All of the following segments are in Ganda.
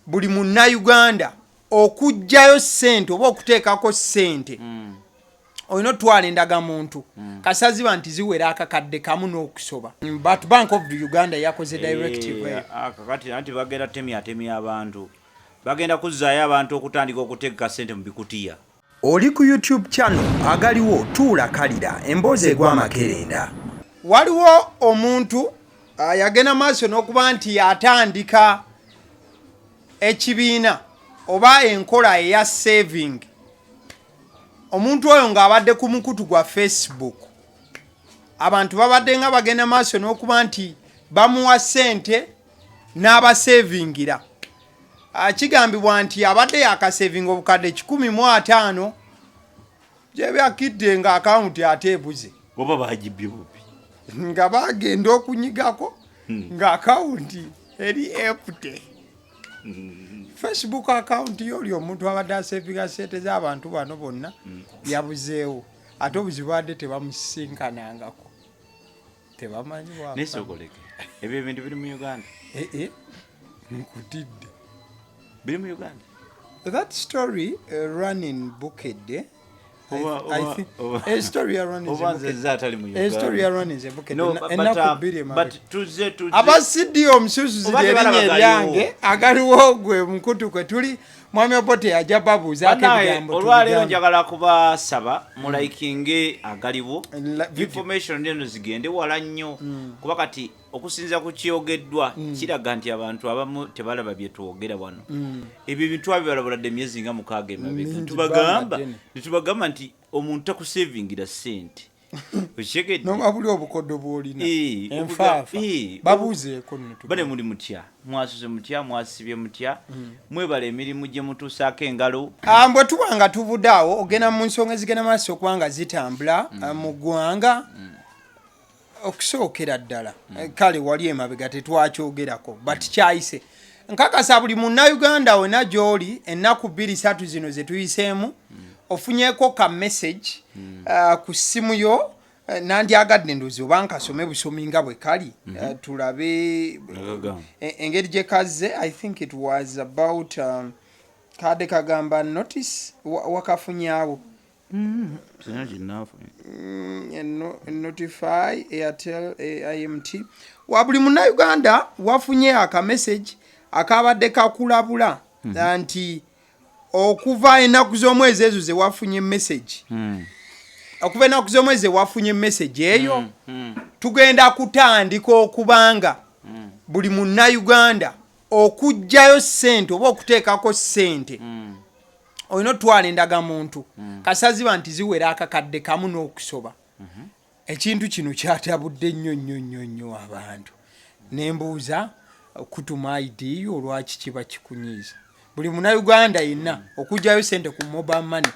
buli munnayuganda okujjayo ssente oba okuteekako ssente olina otwala endagamuntu kasaziba nti ziwera akakadde kamu n'okusoba. But Bank of Uganda yakoze directive kakati anti bagenda temya abantu bagenda kuzzaayo abantu okutandika okuteeka ssente mu bikutiya. Oli ku YouTube channel agaliwo tuula kalira emboozi egw'amakerenda. Waliwo omuntu yagenda maaso n'okuba nti atandika ekibiina oba enkola eya saving. Omuntu oyo ng'abadde ku mukutu gwa Facebook. Abantu babadde nga bagenda maaso n'okuba nti bamuwa ssente n'abasevingira. Kigambibwa nti abadde yakasevinga obukadde 150 gyebyakidde nga akawunti ate ebuze. Oba baagibye bubi. Nga bagenda okunyigako nga akawunti eri empty. Facebook account yoli omuntu abadde asevinga ssente z'abantu bano bonna yabuzeewo. Ate obuzibu adde tebamusinkanangako. Tebamanyi wa. Nesogoleke. Ebyo ebintu biri mu Uganda. Nkutidde. Biri mu Uganda. That story run in Bukedde. I think a story around is a story around is a book. No, but tuze abasidi omususu ziderinye byange agaliwo gwe mukutu kwe tuli mwami Obote ajja babuza akebigambo olwaleero njagala kubasaba mulaikinge agaliwo information neno zigende wala nnyo kuba kati okusinza ku kyogeddwa kiraga nti abantu abamu tebalaba bye twogera wano ebyo bintu abibalabuladde emyezi nga 6 emabega tubagamba nti omuntu takusavingira ssente Ushegede. No abuli obukoddo bwolina. Enfafa. Babuzeeko netu. Bane muri mutya. Mwasuze mutya, mwasibye mutya. Mwebale emirimu gye mutusaako engalo. Mbwe tubanga tubudaawo ogenda mu nsonga zigenda maaso kubanga zitambula mu ggwanga okusookera ddala. Kale wali emabega tetwakyogerako but kyayise. Nkakasa buli munnayuganda wena gy'oli ennaku 2-3 zino ze tuyiseemu ofunyeko ka message ku simu yo nandyagadde ndozi oba nkasome busomi nga bwe kali tulabe engeri gye kazze. I think it was about kade kagamba notice wakafunyaawo notify Airtel IMT wa buli munnayuganda wafunye aka message akabadde kakulabula nti okuva ennaku z'omwezi ezo ze wafunye message okuva ennaku z'omwezi ze wafunye message eyo tugenda kutandika okubanga buli munnayuganda okujjayo ssente oba okuteekako ssente olina otwala endagamuntu kasaziba nti ziwera akakadde kamu n'okusoba. Ekintu kino kyatabudde nnyo abantu nembuuza kutuma ID olwaki kiba kikunyiiza. Buli munnayuganda yenna okujjayo ssente ku mobile money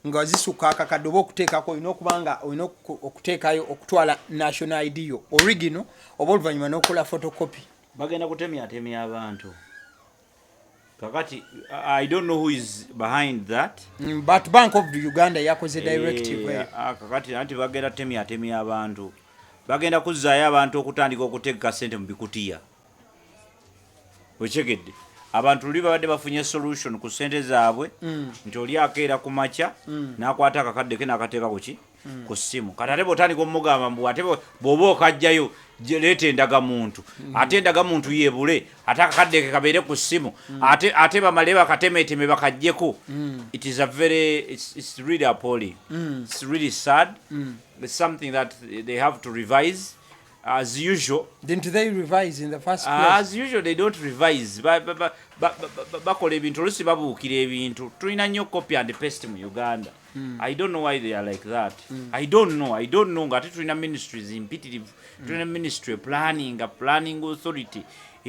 nga zisuka akakadde oba okuteekako olina okubanga olina okuteekayo okutwala national ID yo original oba oluvannyuma n'okola photocopy. Bagenda kutemya abantu. Kakati I don't know who is behind that. But Bank of Uganda yakoze directive. Kakati anti bagenda temya abantu. Bagenda kuzzaayo abantu okutandika okuteeka ssente mu bikutiya. Ochegedde. Abantu liba badde bafunye solution ku ssente zaabwe nti oli akeera ku makya n'akwata akakadde ke n'akateeka ku ssimu. Kati ate bw'otandika omugamba mbu ate bw'oba okajjayo leeta endagamuntu ate endagamuntu yeebule ate akakadde ke kabeere ku ssimu ate bamale bakatemeeteme bakaggyeko. It is it's really appalling. It's really sad. It's something that they have to revise. As usual, didn't they revise in the first place? As usual, they don't revise. Bakola ebintu olusi babuukira ebintu. Tulina nnyo copy and paste mu Uganda. I don't know why they are like that. I don't know. Ngati tulina ministries imperative. Tulina ministry planning authority.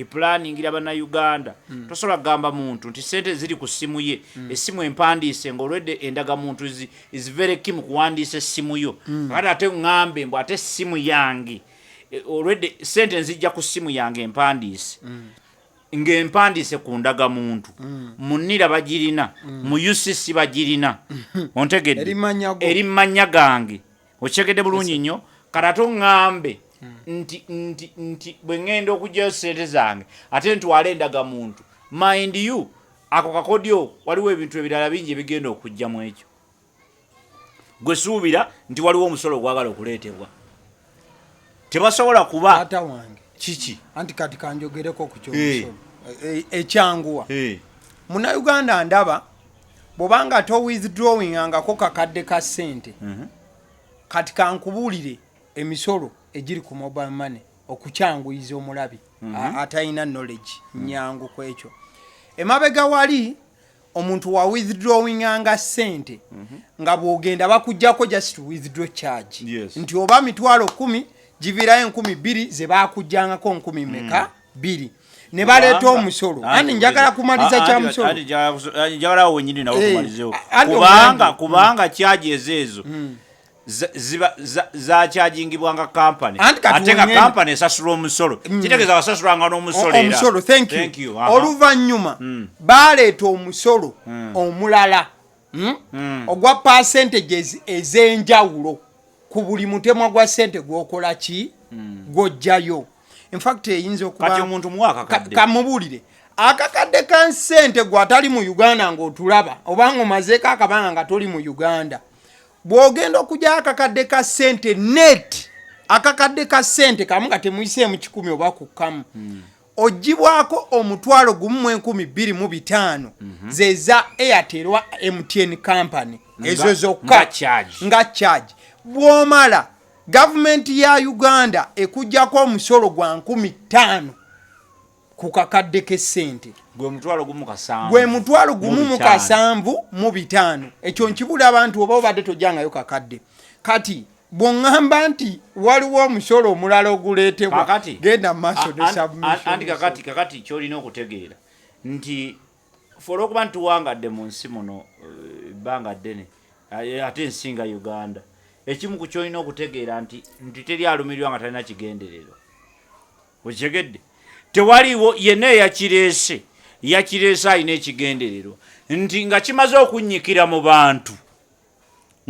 Planning abana Uganda. Tosobola gamba muntu nti sente ziri ku simu ye. Esimu empandiise ng'olwedde endaga muntu is very key mu kuwandiisa essimu yo. Kati ate ngambe mbu ate simu yange. Already sente nzijja ku simu yange empandiise ng'empandiise ku ndagamuntu munira bagirina mu UCC bagirina ontegedde erimanya gange okyegedde bulungi nnyo karato ngambe nti bwe ngenda okujjayo sente zange ate ntwala endagamuntu mind you ako kakodyo waliwo ebintu ebirala bingi ebigenda okujja mu ekyo gwe suubira nti waliwo omusolo gwagala okuleetebwa tebasobola kuba ata wange kiki anti kati kanjogereko ku kyomusolo ekyanguwa Munnayuganda ndaba bw'obanga to withdrawing angako kakadde ka ssente kati kankubuulire emisolo egiri ku mobile money okukyanguyiza omulabi atalina knowledge nyangu ku ekyo emabega wali omuntu wa withdrawing anga ssente nga bw'ogenda bakuggyako just withdraw charge nti oba mitwalo 10 givirayo 2,000 ze bakuggyangako 10,000 meka 2 ne baleeta omusolo andi njagala kumaliza kya musolo njagala wenyini nawe kumalizewo kubanga charges ezo za chargingibwanga company ate nga company esasula omusolo kitegeeza basasulanga n'omusolo era omusolo thank you oluvannyuma baleeta omusolo omulala ogwa percentages ez'enjawulo ku buli mutemwa gwa ssente gw'okola ki gw'ojjayo in fact eyinza okuba kati omuntu muwaka kadde kamubuulire akakadde ka ssente gw'atali mu Uganda ng'otulaba obanga omazeeko akabanga nga toli mu Uganda bw'ogenda okujja akakadde ka ssente net akakadde ka ssente kamu nga temuyiseemu 10 oba ku kamu ogibwako omutwalo gumu mu 2,205 ze za Airtel wa MTN company ezo zokka nga charge bw'omala gavumenti ya Uganda ekujjako omusolo gwa 5,000 ku kakadde k'essente gwe mutwalo gumu mu kasanvu mu 5 ekyo nkibula abantu oba obadde tojjangayo kakadde kati bw'oŋŋamba nti waliwo omusolo omulala oguleetebwa genda mu maaso ne submission kakati kyolina okutegeera nti for okuba ntuwangadde mu nsi muno ebbanga ddene ate ensinga Uganda ekimu ku kyolina okutegeera nti teri alumirirwa nga talina kigendererwa okitegedde tewaliwo yenna yakireese alina ekigendererwa nti nga kimaze okunnyikira mu bantu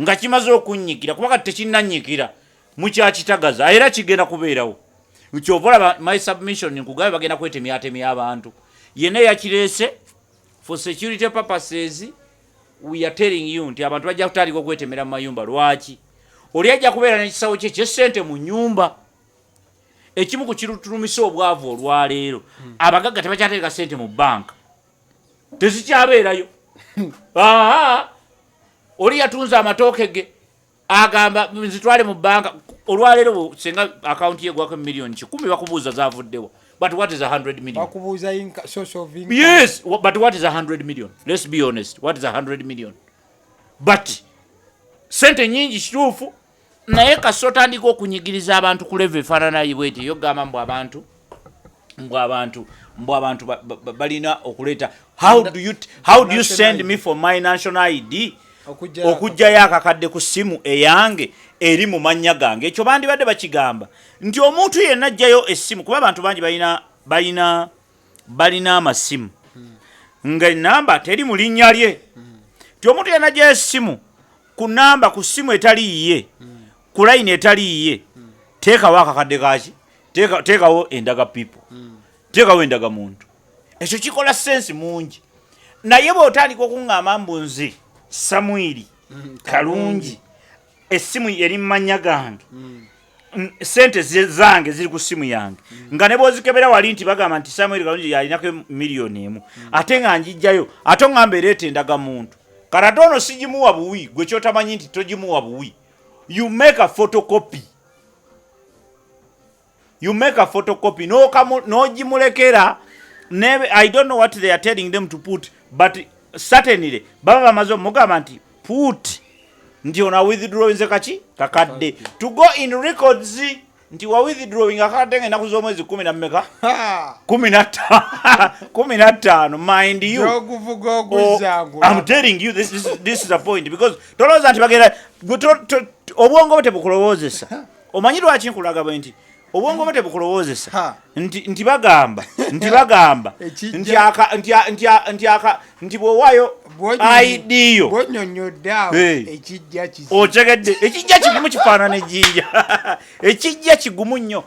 nga kimaze okunnyikira kubanga tekinnannyikira mukyakitagaza era kigenda kubeerawo kyova olaba my submission nkugabe bagenda kwetemyatemya abantu yenna yakireese for security purposes we are telling you nti abantu bajja kutandika okwetemera mu mayumba lwaki oli ajja kubeera n'ekisawo kye ky'essente mu nnyumba ekimu ku kirutulumisa obwavu olwaleero abagagga tebakyateeka ssente mu banka tezikyabeerayo oli yatunze amatooke ge agamba nzitwale mu banka olwaleero senga akawunti ye gwako miliyoni 10 bakubuuza zavuddewa but what is 100 million bakubuuza source of income yes but what is 100 million let's be honest what is 100 million but sente nyingi kituufu naye kasita otandika okunyigiriza abantu ku level efaananayo bweti yo gamba mbu abantu balina okuleeta how do you send me for my national ID okujjayo akakadde ku simu eyange eri mu mannya gange ekyo bandibadde bakigamba nti omuntu yenna ajjayo essimu kuba abantu bangi balina amasimu nga enamba teri mu linnya lye nti omuntu yenna ajjayo essimu ku namba ku simu etali yiye ku line etali yiye teekawo akakadde kaki teekawo endaga people teekawo endaga muntu ekyo kikola sensi mungi naye bw'otandika okuŋŋamba mbu nze Samwiri Kalungi essimu eri mu mannya gange sente zange ziri ku simu yange nga ne bw'ozikebera wali nti bagamba nti Samwiri Kalungi yalinako miliyoni 1 ate nga njijjayo ate oŋŋamba ereeta endaga muntu kati ono sigimuwa buwi gwe kyotamanyi nti togimuwa buwi you make a photocopy n'ogimulekera I don't know what they are telling them to put but certainly baba bamaze omugamba nti put nti ona withdrawing kaki kakadde to go in records nti wa withdrawing akakadde ng'ennaku z'omwezi 10 na mmeka 15 mind you I'm telling you this is a point because tolowooza nti bagenda obwongo bwe tebukulowoozesa omanyi lwaki nkulaga bwe nti obwongo bwe tebukulowoozesa nti bagamba nti bw'owaayo ID yo otegedde ekijja kigumu kifaanana ejjinja ekijja kigumu nnyo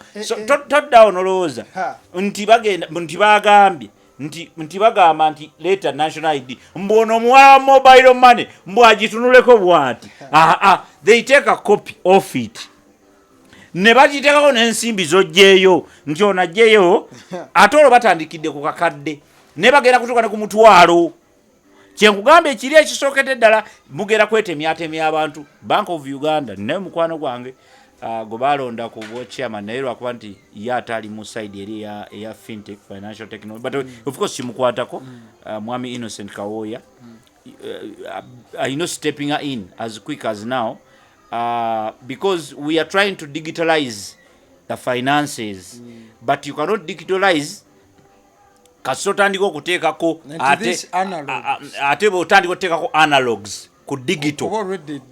toddawo nolowooza nti bagambye nti bagamba nti leta national ID mbono mwa mobile money mbwagitunuleko bwati they take a copy of it ne bagitekako n'ensimbi zojjeeyo nti onajjeyo ate olwo batandikidde ku kakadde ne bagenda kutuuka ne ku mutwalo kyenkugamba ekiri ekisookete ddala mugera kwetemyatemya abantu Bank of Uganda naye mukwano gwange gwe balonda ku chairman naye lwakuba nti ye ate ali mu side eri eya fintech financial technology but of course kimukwatako Mwami Innocent Kawoya stepping in as quick as now because we are trying to digitalize the finances but you cannot digitalize kasotandika okuteekako ate bw'otandika okuteekako analogs ku digital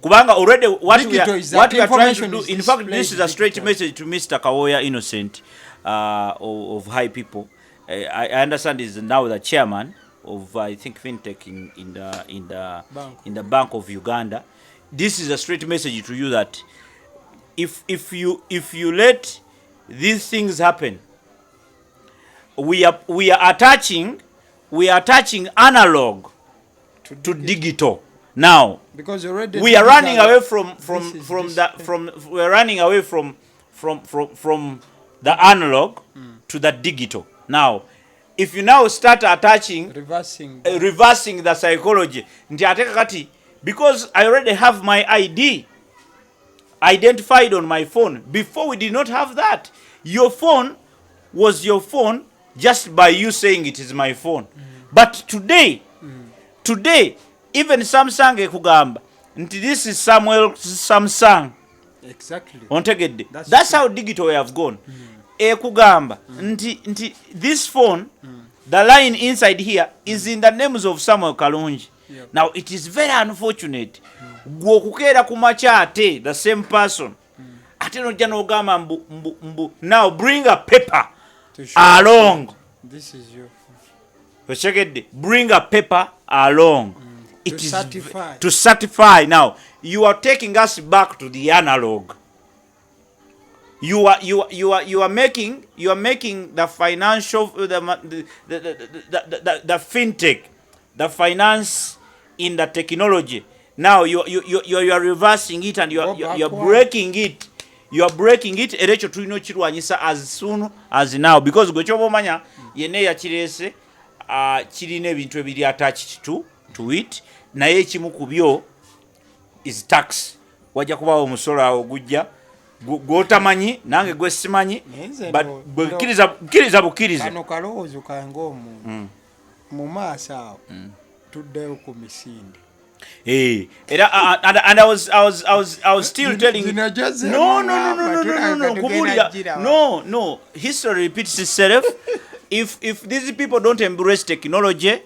kubanga already what we are trying to do in fact this is a straight message to Mr. Kawoya Innocent of High People. I understand is now the chairman of I think fintech in the Bank of Uganda. This is a straight message to you that if you let these things happen, we are attaching analog to digital now, because already we are running away from the analog to the digital. Now if you now start attaching reversing the psychology nti ateka kati because I already have my ID identified on my phone. Before we did not have that. Your phone was your phone just by you saying it is my phone. But today even Samsung ekugamba nti this is Samsung. Exactly. Ontegedde. That's how digital we have gone. Ekugamba nti this phone the line inside here is in the names of Samuel Kalungi. Yep. Now it is very unfortunate gwokukera kumachate the same person ate no jano gama mbu now bring a paper along. This is your phone. Bring a paper along. It is certify. To certify. Now you are taking us back to the analog. You are making the financial the fintech, the finance in the technology. Now you are reversing it and you are breaking it. You are breaking it erecho tulino kirwanyisa as soon as now because gwechobo manya yene ya kirese kirine ebintu ebiri attached to it naye kimu kubyo is tax. Wajja kubawo omusolo awo gujja gotamanyi nange gwesimanyi but bukiriza bukiriza kano kalowoozo kange omuntu mu maaso awo tuddeyo ku misinde. Hey, and I was still telling you, no. History repeats itself. If these people don't embrace technology,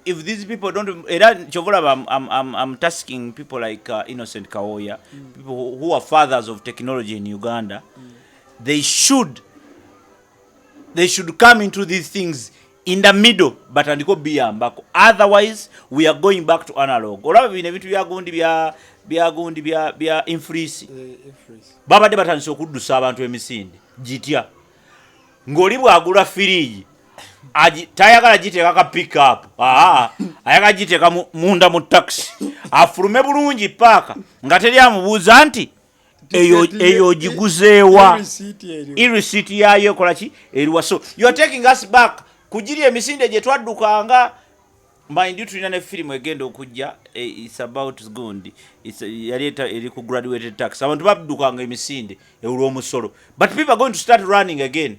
if these people don't, I'm tasking people like Innocent Kawoya, people who are fathers of technology in Uganda. They should come into these things in the middle, but andiko biyambako. Otherwise, we are going back to analog. Olaba bine bitu bya infreeze. Baba de batandise okuddusa abantu emisinde. Jitya. Ngoli bwagula firiji. Tayagala giteeka ka pick up. Ayaga giteeka munda mu taxi. Afulume bulungi paka. Nga teri amubuuza nti eyo jiguzeewa. Receipt yayo kolaki? Eriwa. So you are taking us back. Kujiri emisinde gye twaddukanga mind you tulina ne film egenda okujja it's about Gundi yaleta eri ku graduated tax abantu baddukanga emisinde olw'omusolo but people are going to start running again.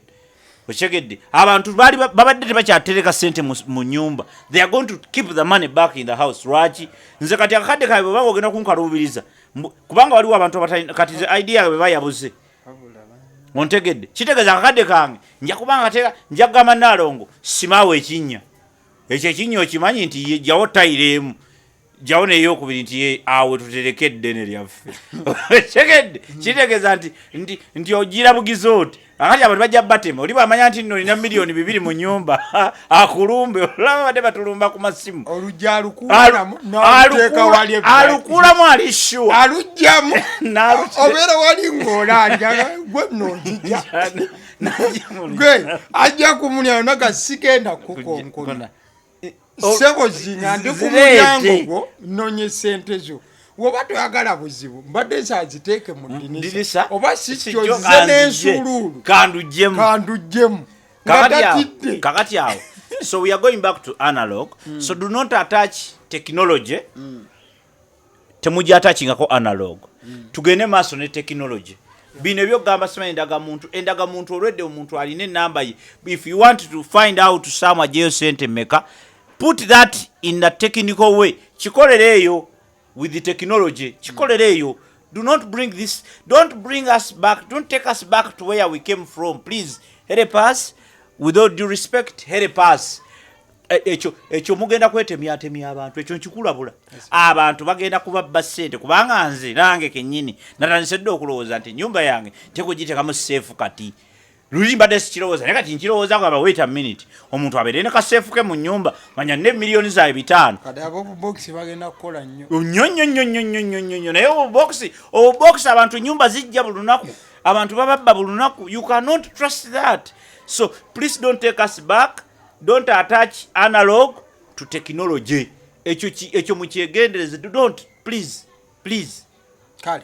Ochegedde abantu bali babadde tebakyatereka sente mu nyumba they are going to keep the money back in the house. Lwaki nze kati akadde kaabwe baba ogenda kunkalubiriza kubanga waliwo abantu kati idea yaabwe bayabuze. Ontegedde kitegeeza akadde kange nja kubanga teka njagama nalongo simawe ekinnya ekyo ekinnya okimanyi nti jawo tayiremu jawo neyo okubiri nti awe tuterekedde ne lyaffe. Tegedde kitegeeza nti ogira bugizo oti akati abantu bajja batema oli bamanya nti nno nina milioni 2 mu nyumba akulumbe olaba bade batulumba ku masimu olujja alukulamu alujjamu obeera wali ng'olanja gwe nno njija gwe ajja kumulya naga sikenda kukonkona sebo zinga ndi ku mulyango gwo nonye sente zo woba toyagala buzibu mbadde kyaziteeke mu ddirisa oba si kyo ze n'ensululu kandujjemu kakati awo. So we are going back to analog. So do not attach technology. Temujja attachingako analog. Tugende maaso ne technology. Bino byogamba sima endaga muntu already omuntu aline number ye. If you want to find out some jail sente maker, put that in the technical way. Chikolereyo with the technology. Chikolereyo. Do not bring this. Don't bring us back. Don't take us back to where we came from. Please help us. Without due respect, help us. Ekyo mugenda kwetemya abantu ekyo nkikulabula. Abantu bagenda kubabba ssente kubanga nze nange kennyini natandise okulowooza nti nyumba yange tekugiteekamu seefu kati. Luli mbadde sikirowooza naye kati nkirowooza kwaba wait a minute. Omuntu abeere ne kaseefu ke mu nyumba manya ne miliyoni za 5. Kati abo box bagenda kukola nnyo. Nnyo naye obubox abantu nyumba zijja buli lunaku. Abantu bababba buli lunaku. You cannot trust that. So please don't take us back. Don't attach analog to technology. Ekyo mukyegendereze. Don't, please. Kale.